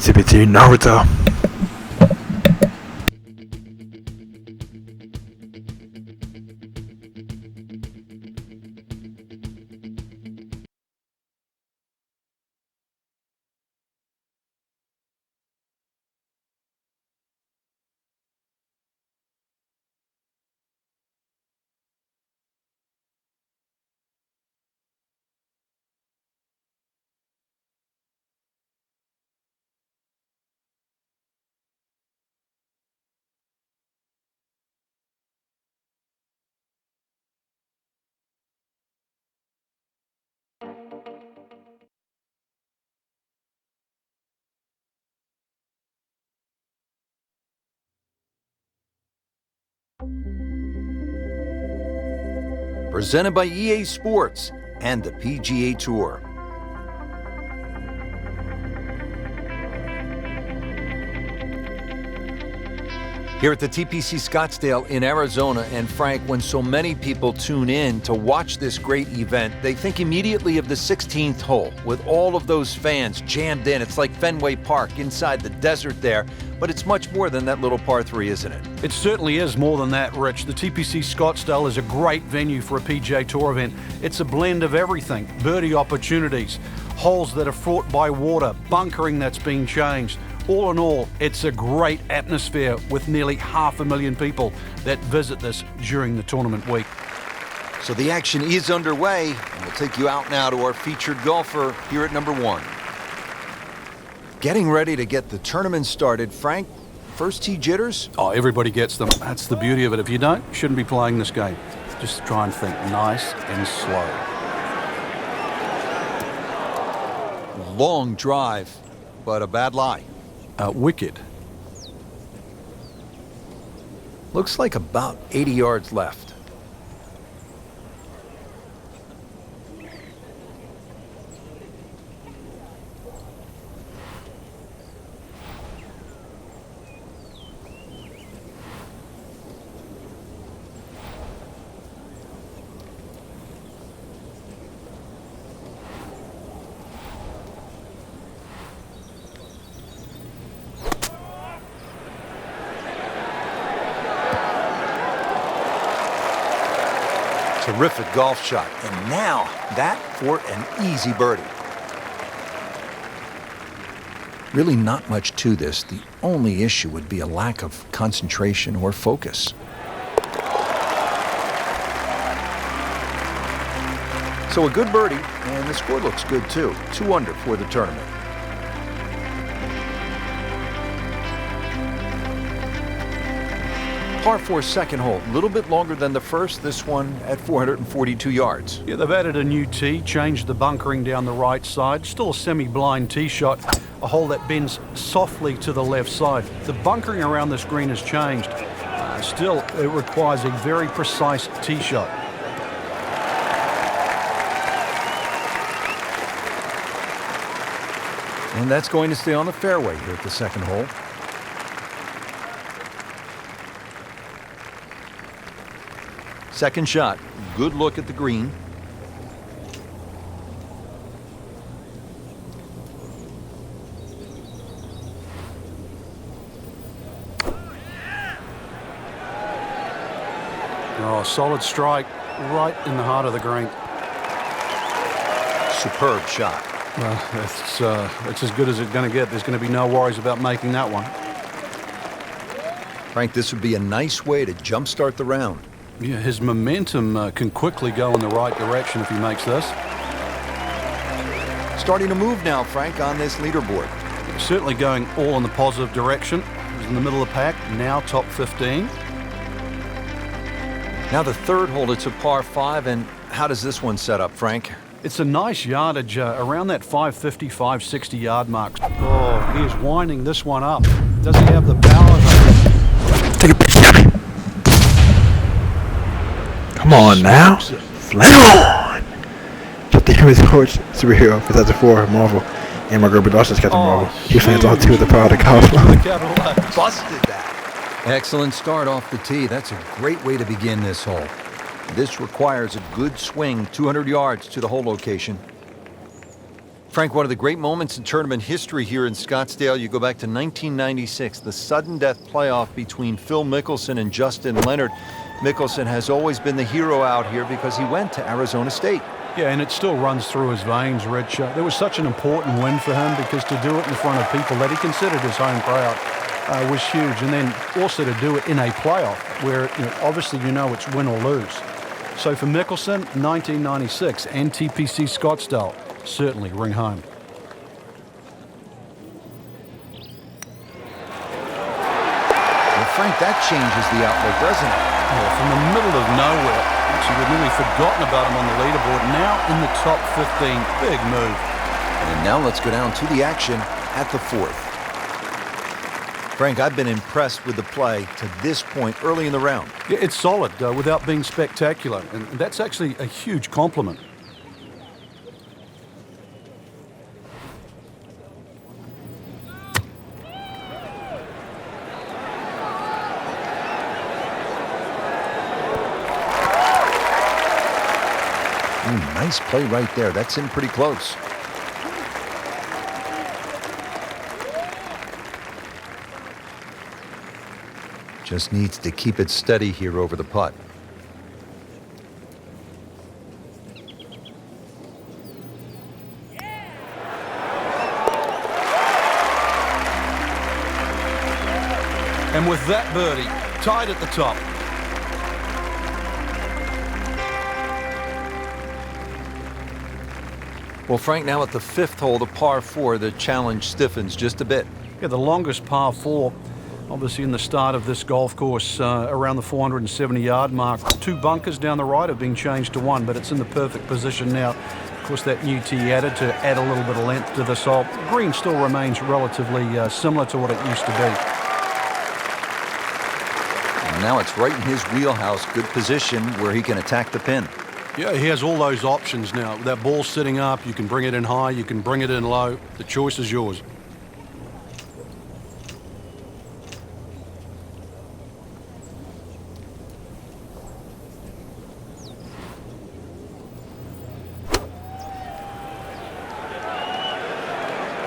TPT Naruto. Presented by EA Sports and the PGA Tour. Here at the TPC Scottsdale in Arizona, and Frank, when so many people tune in to watch this great event, they think immediately of the 16th hole with all of those fans jammed in. It's like Fenway Park inside the desert there, but it's much more than that little par 3, isn't it? It certainly is more than that, Rich. The TPC Scottsdale is a great venue for a PGA Tour event. It's a blend of everything: birdie opportunities, holes that are fraught by water, bunkering that's been changed. All in all, it's a great atmosphere with nearly 500,000 people that visit this during the tournament week. So the action is underway, and we'll take you out now to our featured golfer here at number 1. Getting ready to get the tournament started. Frank, first tee jitters? Oh, everybody gets them. That's the beauty of it. If you don't, you shouldn't be playing this game. Just try and think nice and slow. Long drive, but a bad lie. Wicked. Looks like about 80 yards left. Terrific golf shot, and now that for an easy birdie. Really not much to this. The only issue would be a lack of concentration or focus. So a good birdie, and the score looks good too. 2 under for the tournament. Par 4 second hole, a little bit longer than the first, this one at 442 yards. Yeah, they've added a new tee, changed the bunkering down the right side. Still a semi-blind tee shot, a hole that bends softly to the left side. The bunkering around this green has changed. Still, it requires a very precise tee shot. And that's going to stay on the fairway here at the second hole. Second shot, good look at the green. Oh, solid strike right in the heart of the green. Superb shot. Well, it's as good as it's going to get. There's going to be no worries about making that one. Frank, this would be a nice way to jumpstart the round. Yeah, his momentum can quickly go in the right direction if he makes this. Starting to move now, Frank, on this leaderboard. Certainly going all in the positive direction. He's in the middle of the pack, now top 15. Now the third hole, it's a par 5, and how does this one set up, Frank? It's a nice yardage around that 550, 560 yard mark. Oh, he is winding this one up. Does he have the power? Take a picture, Jimmy. Come on now. Flame on. Just the his coach, superhero, Fantastic Four, Marvel, and my girl Dawson's Captain Marvel. He fans all two of the power of the cow. Busted that. Excellent start off the tee. That's a great way to begin this hole. This requires a good swing, 200 yards to the hole location. Frank, one of the great moments in tournament history here in Scottsdale, you go back to 1996, the sudden death playoff between Phil Mickelson and Justin Leonard. Mickelson has always been the hero out here because he went to Arizona State. Yeah, and it still runs through his veins, Rich. There was such an important win for him because to do it in front of people that he considered his home crowd was huge. And then also to do it in a playoff where, obviously it's win or lose. So for Mickelson, 1996 and TPC Scottsdale certainly ring home. Well, Frank, that changes the outlook, doesn't it? Yeah, from the middle of nowhere, actually we'd nearly forgotten about him on the leaderboard. Now in the top 15, big move. And now let's go down to the action at the fourth. Frank, I've been impressed with the play to this point early in the round. Yeah, it's solid without being spectacular, and that's actually a huge compliment. Nice play right there. That's in pretty close. Just needs to keep it steady here over the putt. And with that birdie, tied at the top. Well, Frank, now at the fifth hole, the par 4, the challenge stiffens just a bit. Yeah, the longest par 4, obviously in the start of this golf course, around the 470-yard mark. 2 bunkers down the right have been changed to 1, but it's in the perfect position now. Of course, that new tee added to add a little bit of length to this hole. The green still remains relatively similar to what it used to be. And now it's right in his wheelhouse, good position where he can attack the pin. Yeah, he has all those options now. That ball sitting up, you can bring it in high, you can bring it in low. The choice is yours.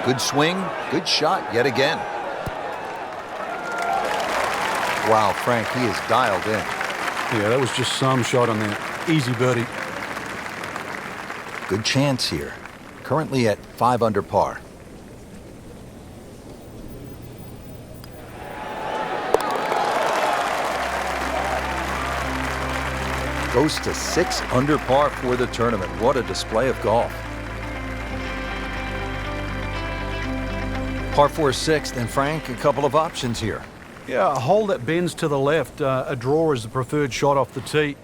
Good swing, good shot yet again. Wow, Frank, he is dialed in. Yeah, that was just some shot on there. Easy birdie. Good chance here. Currently at 5 under par. Goes to 6 under par for the tournament. What a display of golf. Par 4 sixth, and Frank, a couple of options here. Yeah, a hole that bends to the left. A draw is the preferred shot off the tee.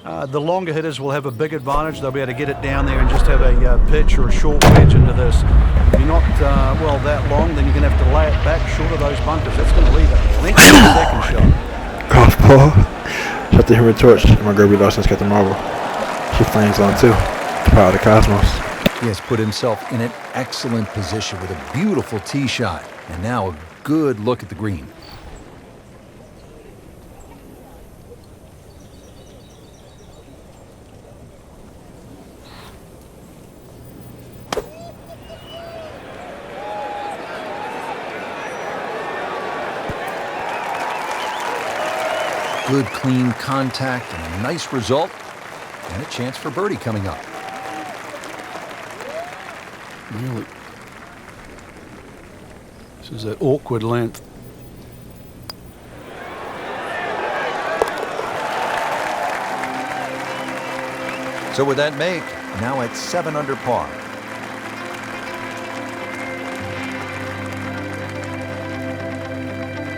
The longer hitters will have a big advantage. They'll be able to get it down there and just have a pitch or a short wedge into this. If you're not, that long, then you're going to have to lay it back short of those bunkers. That's going to leave a length of the second shot. Golf ball. Shot the Human Torch. Marguerite Dawson's got the marble. She flames on too. The power of the cosmos. He has put himself in an excellent position with a beautiful tee shot. And now a good look at the green. Good, clean contact and a nice result. And a chance for birdie coming up. Really? This is that awkward length. So with that make, now at 7 under par.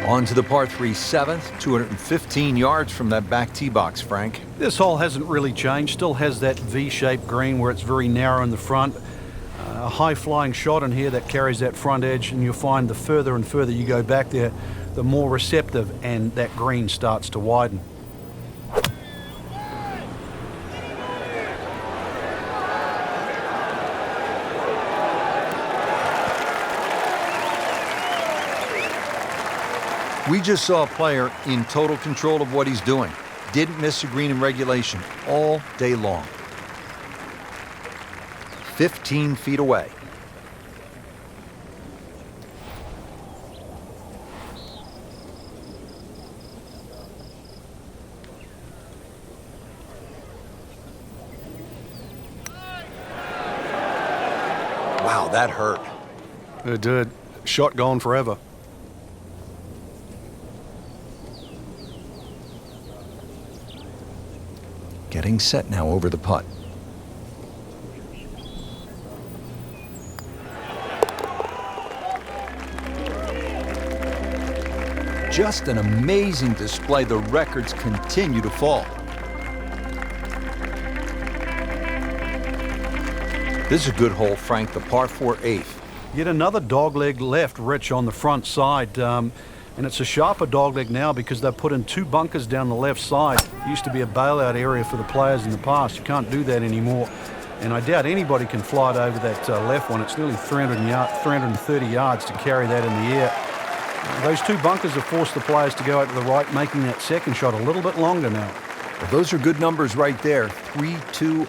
On to the par 3 7th, 215 yards from that back tee box, Frank. This hole hasn't really changed. Still has that V-shaped green where it's very narrow in the front. A high-flying shot in here that carries that front edge, and you'll find the further and further you go back there, the more receptive and that green starts to widen. We just saw a player in total control of what he's doing. Didn't miss a green in regulation all day long. 15 feet away. Wow, that hurt. It did. Shot gone forever. Getting set now over the putt. Just an amazing display. The records continue to fall. This is a good hole, Frank, the par 4 8th. Yet another dogleg left, Rich, on the front side. And it's a sharper dogleg now because they've put in 2 bunkers down the left side. It used to be a bailout area for the players in the past. You can't do that anymore. And I doubt anybody can fly it over that left one. It's nearly 330 yards to carry that in the air. Those 2 bunkers have forced the players to go out to the right, making that second shot a little bit longer now. Well, those are good numbers right there. 320,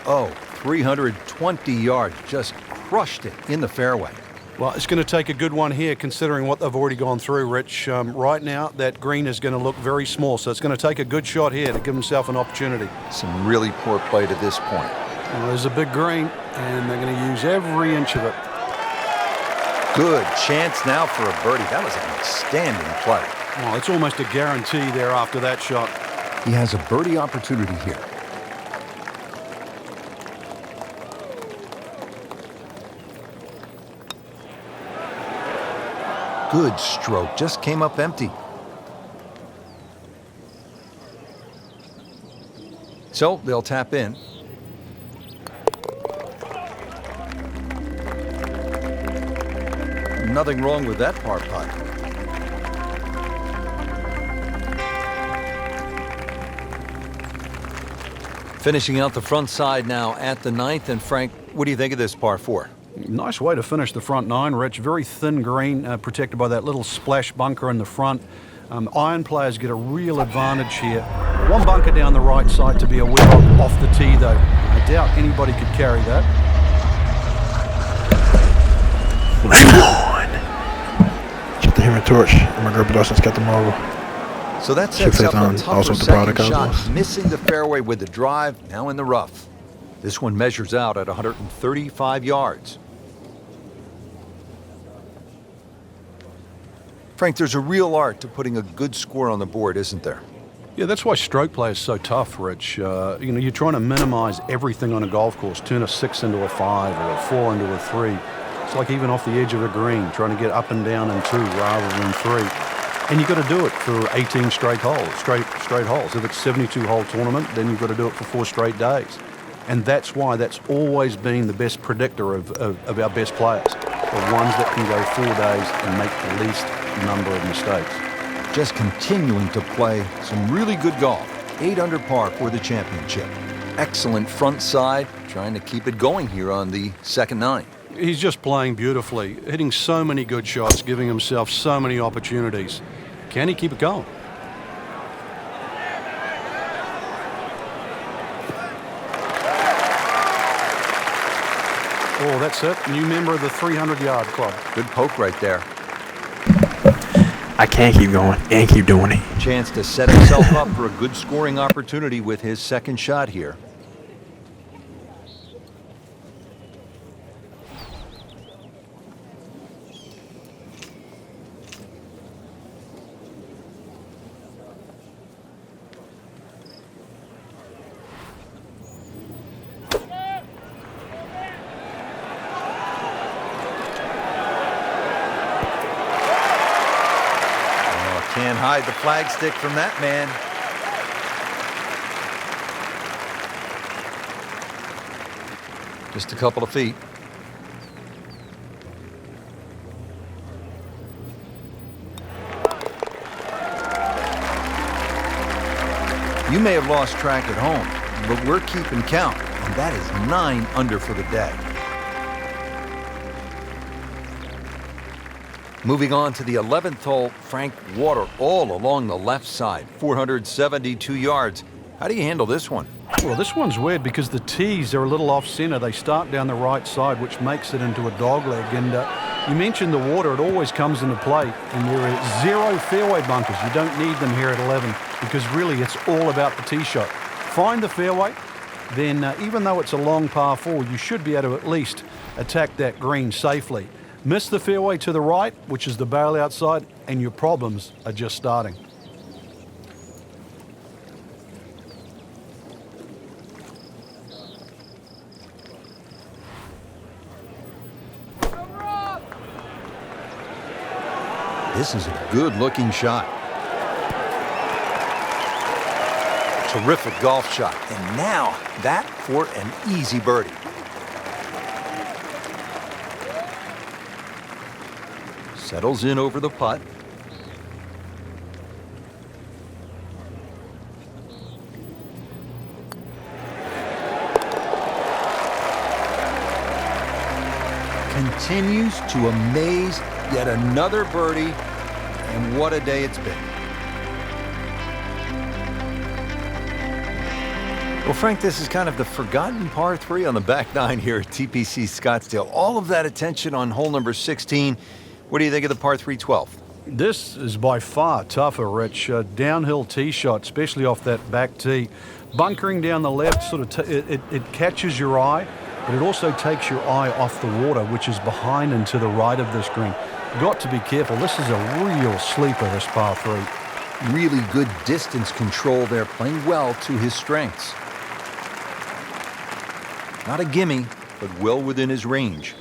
320 yards. Just crushed it in the fairway. Well, it's going to take a good one here considering what they've already gone through, Rich. Right now, that green is going to look very small, so it's going to take a good shot here to give himself an opportunity. Some really poor play to this point. Well, there's a big green, and they're going to use every inch of it. Good chance now for a birdie. That was an outstanding play. Well, it's almost a guarantee there after that shot. He has a birdie opportunity here. Good stroke, just came up empty. So they'll tap in. Nothing wrong with that par putt. Finishing out the front side now at the 9th. And Frank, what do you think of this par 4? Nice way to finish the front 9, Rich. Very thin green, protected by that little splash bunker in the front. Iron players get a real advantage here. 1 bunker down the right side to be aware of off the tee, though. I doubt anybody could carry that. Check the Human Torch. And my girl Dawson's got them over. So that sets up a tougher also the second product shot, missing the fairway with the drive, now in the rough. This one measures out at 135 yards. Frank, there's a real art to putting a good score on the board, isn't there? Yeah, that's why stroke play is so tough, Rich. You're trying to minimize everything on a golf course, turn a 6 into a 5 or a 4 into a 3. It's like even off the edge of a green, trying to get up and down in 2 rather than 3. And you've got to do it for 18 straight holes, straight holes. If it's a 72-hole tournament, then you've got to do it for 4 straight days. And that's why that's always been the best predictor of our best players, the ones that can go 4 days and make the least number of mistakes. Just continuing to play some really good golf. 8 under par for the championship. Excellent front side, trying to keep it going here on the second 9. He's just playing beautifully, hitting so many good shots, giving himself so many opportunities. Can he keep it going? Oh, that's it. New member of the 300-yard club. Good poke right there. I can't keep going and keep doing it. Chance to set himself up for a good scoring opportunity with his second shot here. Can't hide the flagstick from that man. Just a couple of feet. You may have lost track at home, but we're keeping count, and that is 9 under for the day. Moving on to the 11th hole, Frank, water all along the left side, 472 yards. How do you handle this one? Well, this one's weird because the tees are a little off-center. They start down the right side, which makes it into a dogleg. And you mentioned the water. It always comes into play. And there are 0 fairway bunkers. You don't need them here at 11 because really it's all about the tee shot. Find the fairway, then even though it's a long par 4, you should be able to at least attack that green safely. Miss the fairway to the right, which is the bailout side, and your problems are just starting. This is a good-looking shot. Terrific golf shot. And now, that for an easy birdie. Settles in over the putt. Continues to amaze. Yet another birdie, and what a day it's been. Well, Frank, this is kind of the forgotten par 3 on the back 9 here at TPC Scottsdale. All of that attention on hole number 16. What do you think of the par 3 12th? This is by far tougher, Rich. Downhill tee shot, especially off that back tee. Bunkering down the left, sort of it catches your eye, but it also takes your eye off the water, which is behind and to the right of this green. Got to be careful. This is a real sleeper, this par 3. Really good distance control there, playing well to his strengths. Not a gimme, but well within his range.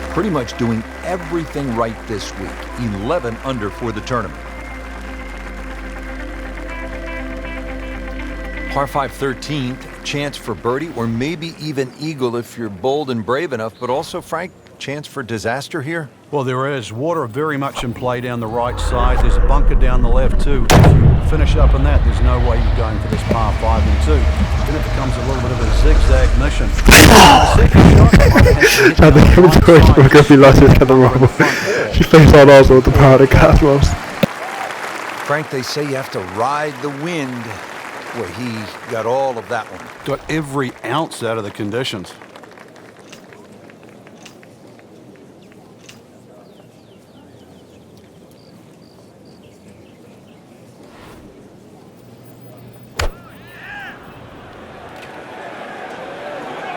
Pretty much doing everything right this week. 11 under for the tournament. Par 5 13th, chance for birdie or maybe even eagle if you're bold and brave enough, but also, Frank, chance for disaster here? Well, there is. Water very much in play down the right side. There's a bunker down the left too. If you finish up in that, there's no way you're going for this par 5 and 2. Then it becomes a little bit of a zigzag mission. I think I'm going to be lost at the marble. She plays on also with the power of the cosmos. Frank, they say you have to ride the wind. Well, he got all of that one. Got every ounce out of the conditions.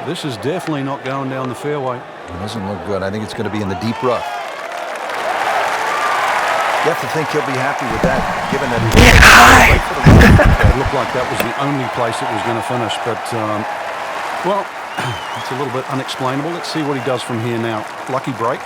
This is definitely not going down the fairway. It doesn't look good. I think it's going to be in the deep rough. You have to think he'll be happy with that, given that It looked like that was the only place it was going to finish, but, well, it's a little bit unexplainable. Let's see what he does from here now. Lucky break.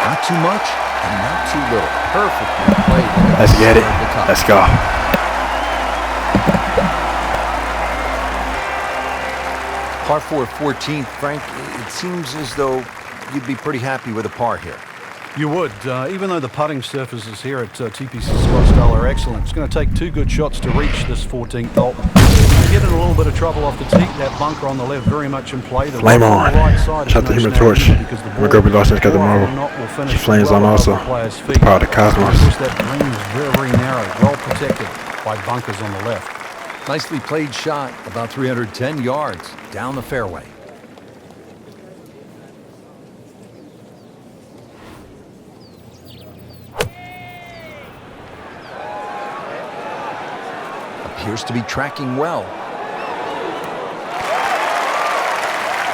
Not too much and not too little. Perfectly played. Let's get it. Let's go. Par 4 14th, Frank, it seems as though you'd be pretty happy with a par here. You would, even though the putting surfaces here at TPC Scottsdale are excellent. It's going to take 2 good shots to reach this 14th hole. You get in a little bit of trouble off the tee. That bunker on the left very much in play. The Flame on. right side Shot the Human Torch. McGurby Lawson's got the marble. She flames on also. The power of the cosmos. That green is very narrow, well protected by bunkers on the left. Nicely played shot, about 310 yards down the fairway. Appears to be tracking well.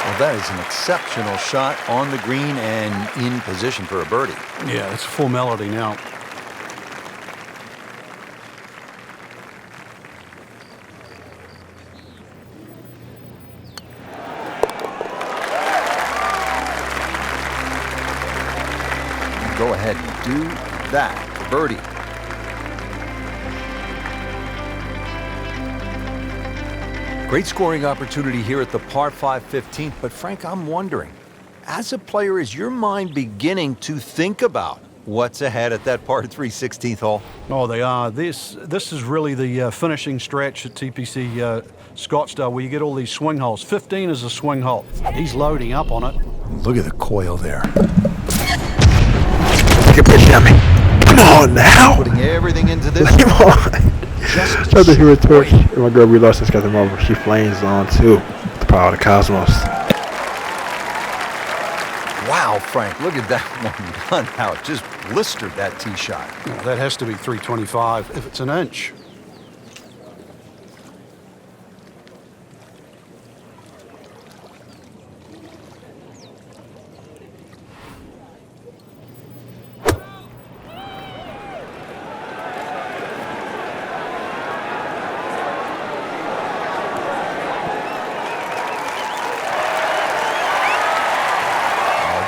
Well, that is an exceptional shot on the green and in position for a birdie. Yeah, it's a formality now. Go ahead and do that for birdie. Great scoring opportunity here at the par 5 15th, but Frank, I'm wondering, as a player, is your mind beginning to think about what's ahead at that par 3 16th hole? Oh, they are. This is really the finishing stretch at TPC Scottsdale where you get all these swing holes. 15 is a swing hole. He's loading up on it. Look at the coil there. Take a pitch, dummy. Come on. on now. Putting everything into this. Flame on. Just Shout out to Hero Torch. destroyed. And my girl we lost this Captain Marvel. She flames on too. The power of the cosmos. Wow, Frank, look at that one gun out. Just blistered that tee shot. Well, that has to be 325 if it's an inch.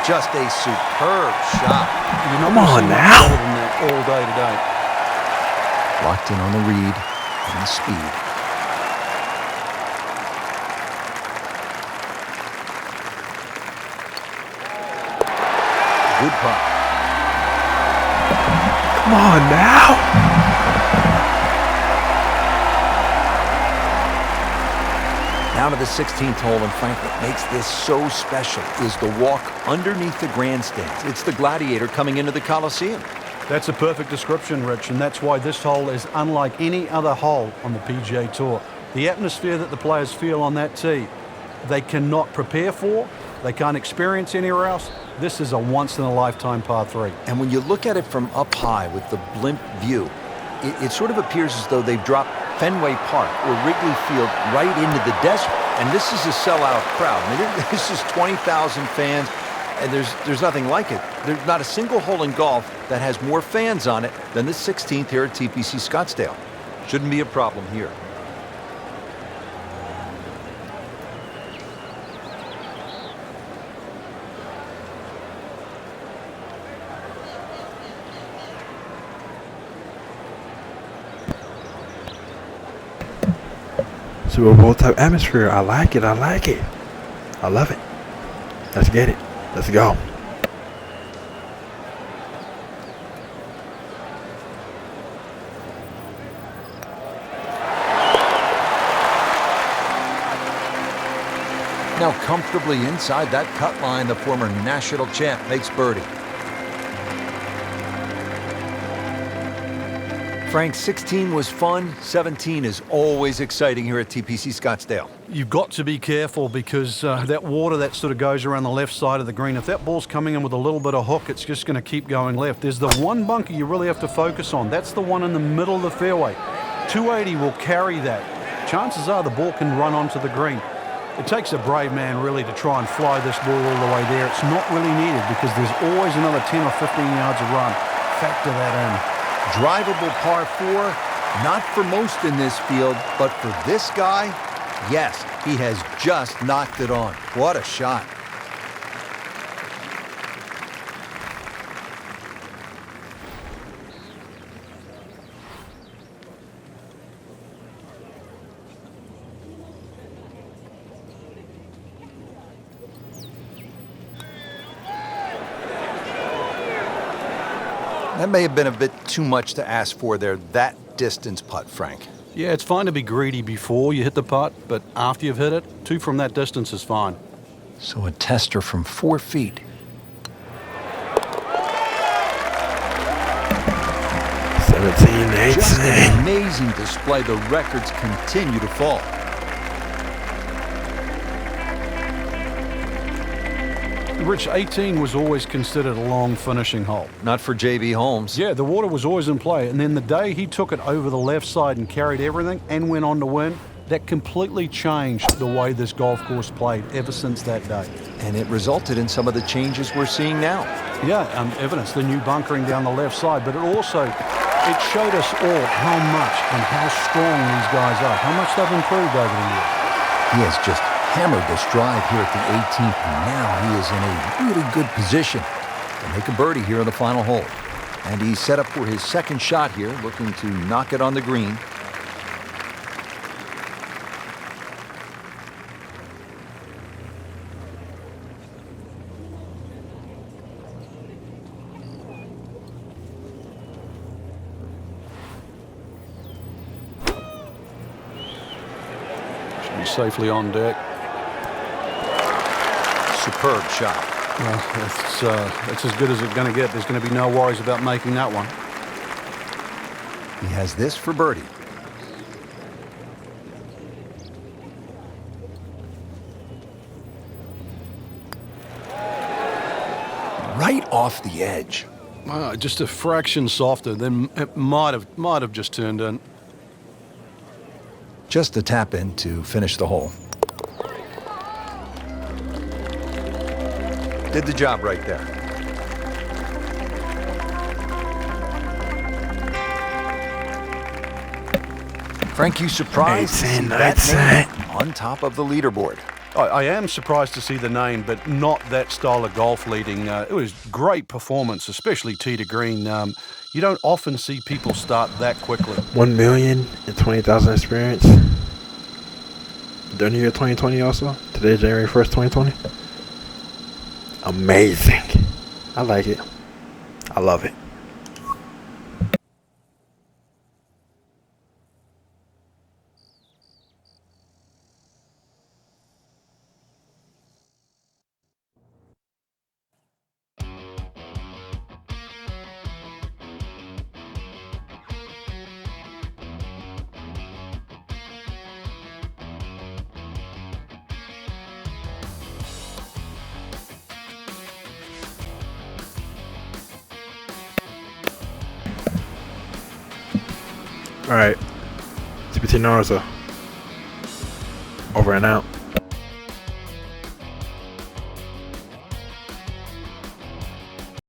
Just a superb shot. You're not Come gonna on see much now. better than that all day today. Locked in on the read and the speed. Good putt. Come on now. Now to the 16th hole, and Frank, what makes this so special is the walk underneath the grandstands. It's the Gladiator coming into the Coliseum. That's a perfect description, Rich, and that's why this hole is unlike any other hole on the PGA Tour. The atmosphere that the players feel on that tee, they cannot prepare for, they can't experience anywhere else. This is a once-in-a-lifetime par 3. And when you look at it from up high with the blimp view, it sort of appears as though they've dropped Fenway Park or Wrigley Field right into the desert. And this is a sellout crowd. I mean, this is 20,000 fans, and there's nothing like it. There's not a single hole in golf that has more fans on it than the 16th here at TPC Scottsdale. Shouldn't be a problem here. Super Bowl type atmosphere. I like it. I like it. I love it. Let's get it. Let's go. Now comfortably inside that cut line, the former national champ makes birdie. Frank, 16 was fun. 17 is always exciting here at TPC Scottsdale. You've got to be careful because that water that sort of goes around the left side of the green, if that ball's coming in with a little bit of hook, it's just going to keep going left. There's the one bunker you really have to focus on. That's the one in the middle of the fairway. 280 will carry that. Chances are the ball can run onto the green. It takes a brave man really to try and fly this ball all the way there. It's not really needed because there's always another 10 or 15 yards of run. Factor that in. Drivable par 4, not for most in this field, but for this guy, yes, he has just knocked it on. What a shot. That may have been a bit too much to ask for there, that distance putt, Frank. Yeah, it's fine to be greedy before you hit the putt, but after you've hit it, 2 from that distance is fine. So a tester from 4 feet. 17, Just 18. an amazing display. The records continue to fall. Rich, 18 was always considered a long finishing hole. Not for J.B. Holmes. Yeah, the water was always in play. And then the day he took it over the left side and carried everything and went on to win, that completely changed the way this golf course played ever since that day. And it resulted in some of the changes we're seeing now. Yeah, evidence, the new bunkering down the left side, but it also, it showed us all how much and how strong these guys are, how much they've improved over the years. He has just hammered this drive here at the 18th, and now he is in a really good position to make a birdie here on the final hole. And he's set up for his second shot here, looking to knock it on the green. Should be safely on deck. Superb shot. Well, it's as good as it's going to get. There's going to be no worries about making that one. He has this for birdie. Right off the edge. Just a fraction softer, then it might have just turned in. Just a tap in to finish the hole. Did the job right there. Frank, you surprised to see that name on top of the leaderboard? I am surprised to see the name, but not that style of golf leading. It was great performance, especially tee to green. You don't often see people start that quickly. 1,020,000 experience. During the year 2020 also. Today, January 1st, 2020. Amazing. I like it. I love it. All right, TPT Naruto. Over and out.